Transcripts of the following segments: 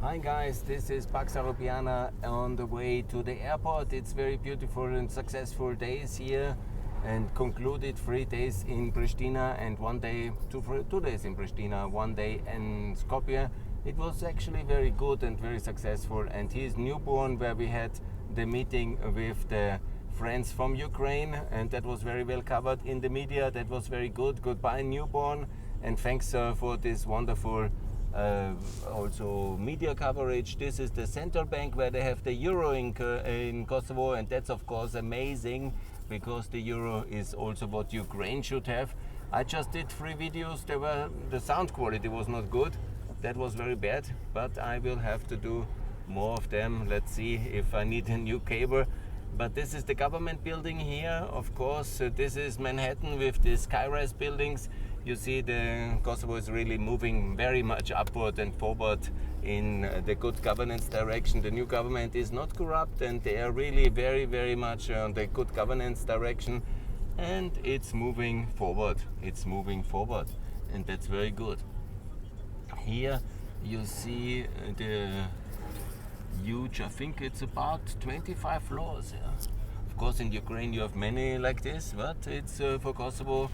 Hi guys, this is Pax Europiana on the way to the airport. It's very beautiful and successful days here and concluded 3 days in Pristina and 1 day, two days in Pristina, 1 day in Skopje. It was actually very good and very successful, and here's newborn where we had the meeting with the friends from Ukraine, and that was very well covered in the media. That was very good. Goodbye newborn, and thanks for this wonderful also media coverage. This is the central bank where they have the euro in Kosovo, and that's of course amazing because the euro is also what Ukraine should have. I just did 3 videos. The sound quality was not good. That was very bad, but I will have to do more of them. Let's see if I need a new cable. But this is the government building here, of course. This is Manhattan with the skyrise buildings. You see the Kosovo is really moving very much upward and forward in the good governance direction. The new government is not corrupt, and they are really very, very much on the good governance direction. And it's moving forward. It's moving forward, and that's very good. Here you see the huge, I think it's about 25 floors. Yeah. Of course in Ukraine you have many like this, but it's for Kosovo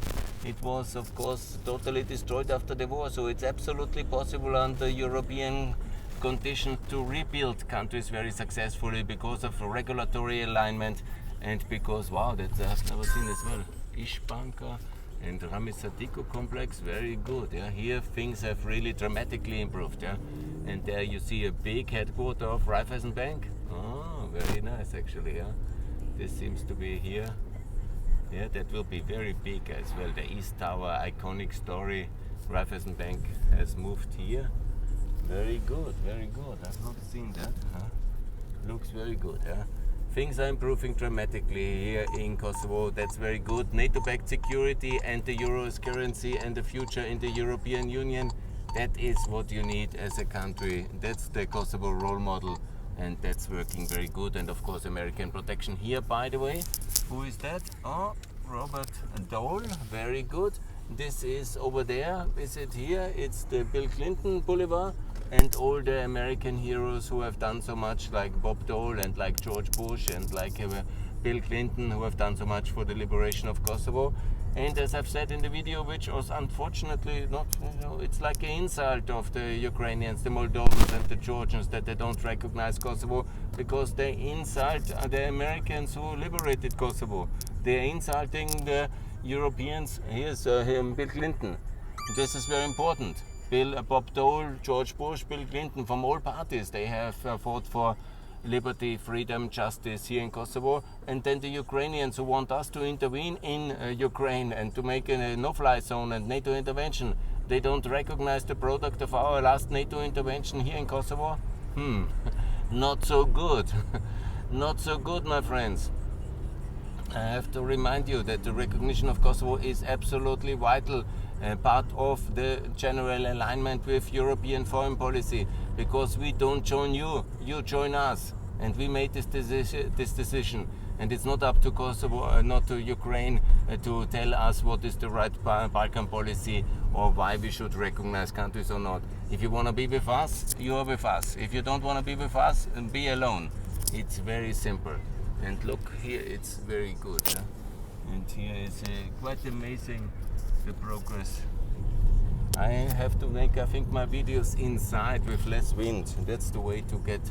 it was of course totally destroyed after the war, so it's absolutely possible under European conditions to rebuild countries very successfully because of regulatory alignment and because, wow, that's I've never seen as well. Ishbanka and Ramisadiko complex, very good. Yeah. Here things have really dramatically improved. Yeah. And there you see a big headquarter of Raiffeisen Bank. Oh, very nice actually. Yeah. This seems to be here. Yeah, that will be very big as well. The East Tower, iconic story. Raiffeisen Bank has moved here. Very good, very good. I've not seen that. Huh? Looks very good. Yeah. Things are improving dramatically here in Kosovo. That's very good. NATO-backed security and the euro as currency and the future in the European Union. That is what you need as a country. That's the Kosovo role model, and that's working very good. And of course American protection here, by the way. Who is that? Oh, Robert Dole. Very good. This is over there. Is it here? It's the Bill Clinton Boulevard. And all the American heroes who have done so much, like Bob Dole and like George Bush and like Bill Clinton, who have done so much for the liberation of Kosovo. And as I've said in the video, which was unfortunately not, it's like an insult of the Ukrainians, the Moldovans and the Georgians that they don't recognize Kosovo because they insult the Americans who liberated Kosovo. They're insulting the Europeans. Here's Bill Clinton. This is very important. Bob Dole, George Bush, Bill Clinton, from all parties, they have fought for liberty, freedom, justice here in Kosovo. And then the Ukrainians who want us to intervene in Ukraine and to make a no-fly zone and NATO intervention. They don't recognize the product of our last NATO intervention here in Kosovo? Not so good. Not so good, my friends. I have to remind you that the recognition of Kosovo is absolutely vital. Part of the general alignment with European foreign policy, because we don't join you, you join us, and we made this decision, and it's not up to Kosovo, not to Ukraine, to tell us what is the right Balkan policy or why we should recognize countries or not. If you want to be with us, you are with us. If you don't want to be with us, be alone. It's very simple. And look here, it's very good. Yeah? And here is quite amazing. The progress. I have to make, I think, my videos inside with less wind. That's the way to get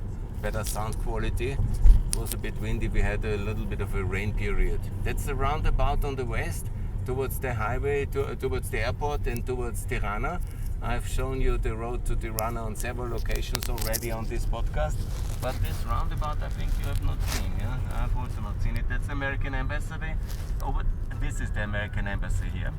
better sound quality. It was a bit windy. We had a little bit of a rain period. That's the roundabout on the west towards the highway, towards the airport and towards Tirana. I've shown you the road to Tirana on several locations already on this podcast. But this roundabout, I think you have not seen. Yeah? I've also not seen it. That's the American Embassy. This is the American Embassy here.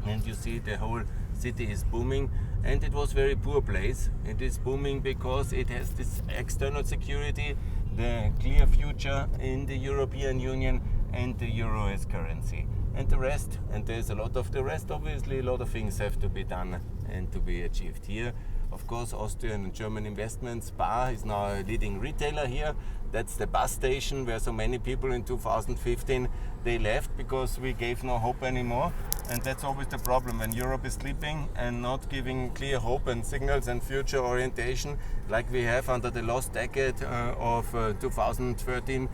And you see the whole city is booming, and it was very poor place. It is booming because it has this external security, the clear future in the European Union, and the euro as currency. And the rest, and there's a lot of the rest, obviously a lot of things have to be done and to be achieved. Here Of course, Austrian and German investments. Bar is now a leading retailer here. That's the bus station where so many people in 2015 they left because we gave no hope anymore. And that's always the problem when Europe is sleeping and not giving clear hope and signals and future orientation, like we have under the last decade of 2013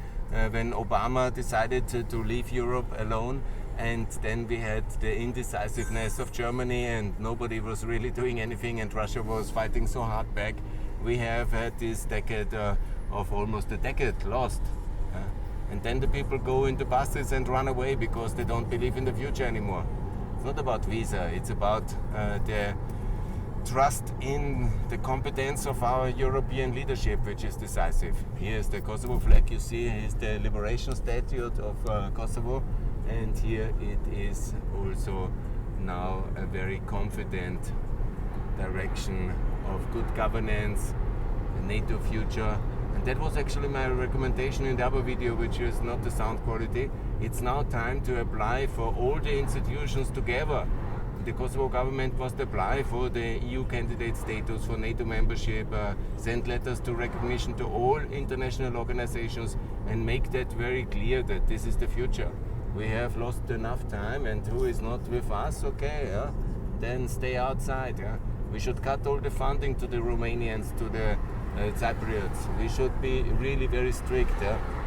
when Obama decided to leave Europe alone. And then we had the indecisiveness of Germany and nobody was really doing anything and Russia was fighting so hard back. We have had this decade of almost a decade lost. And then the people go into buses and run away because they don't believe in the future anymore. It's not about visa, it's about the trust in the competence of our European leadership, which is decisive. Here's the Kosovo flag you see, here's the liberation statute of Kosovo. And here it is also now a very confident direction of good governance, the NATO future. And that was actually my recommendation in the other video, which is not the sound quality. It's now time to apply for all the institutions together. The Kosovo government must apply for the EU candidate status, for NATO membership, send letters to recognition to all international organizations and make that very clear that this is the future. We have lost enough time, and who is not with us, okay, then stay outside. We should cut all the funding to the Romanians, to the Cypriots. We should be really very strict.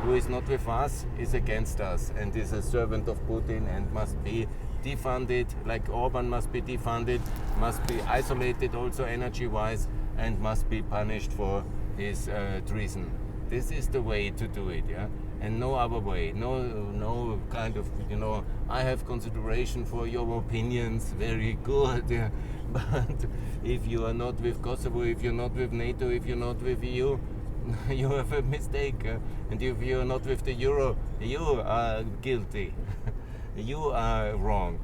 Who is not with us is against us and is a servant of Putin and must be defunded, like Orban must be defunded, must be isolated also energy-wise, and must be punished for his treason. This is the way to do it, and no other way. No kind of, I have consideration for your opinions, very good, but if you are not with Kosovo, if you're not with NATO, if you're not with EU, you have a mistake. And if you're not with the Euro, you are guilty. You are wrong.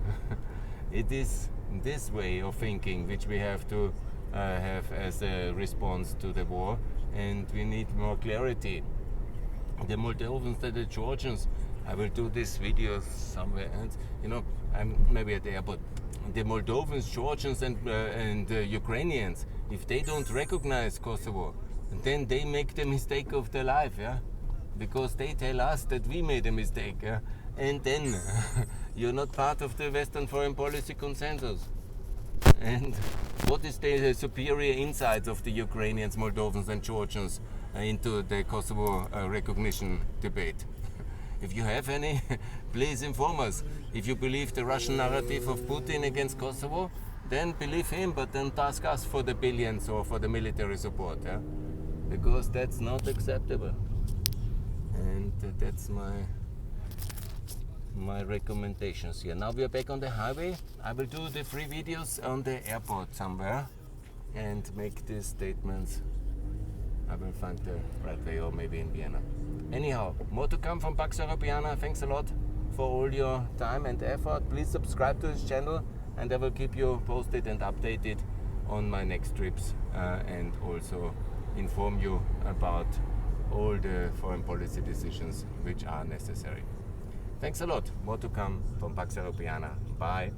It is this way of thinking which we have to have as a response to the war, and we need more clarity. The Moldovans and the Georgians, I will do this video somewhere else. I'm maybe at the airport. The Moldovans, Georgians, and Ukrainians, if they don't recognize Kosovo, then they make the mistake of their life, because they tell us that we made a mistake, and then you're not part of the Western foreign policy consensus. And what is the superior insights of the Ukrainians, Moldovans, and Georgians into the Kosovo recognition debate? If you have any, please inform us. If you believe the Russian narrative of Putin against Kosovo, then believe him, but then task us for the billions or for the military support, because that's not acceptable. And that's my recommendations here. Now we are back on the highway. I will do the 3 videos on the airport somewhere and make these statements. I will find the right way, or maybe in Vienna. Anyhow, more to come from Pax Europiana. Thanks a lot for all your time and effort. Please subscribe to this channel and I will keep you posted and updated on my next trips and also inform you about all the foreign policy decisions which are necessary. Thanks a lot. More to come from Pax Europiana. Bye.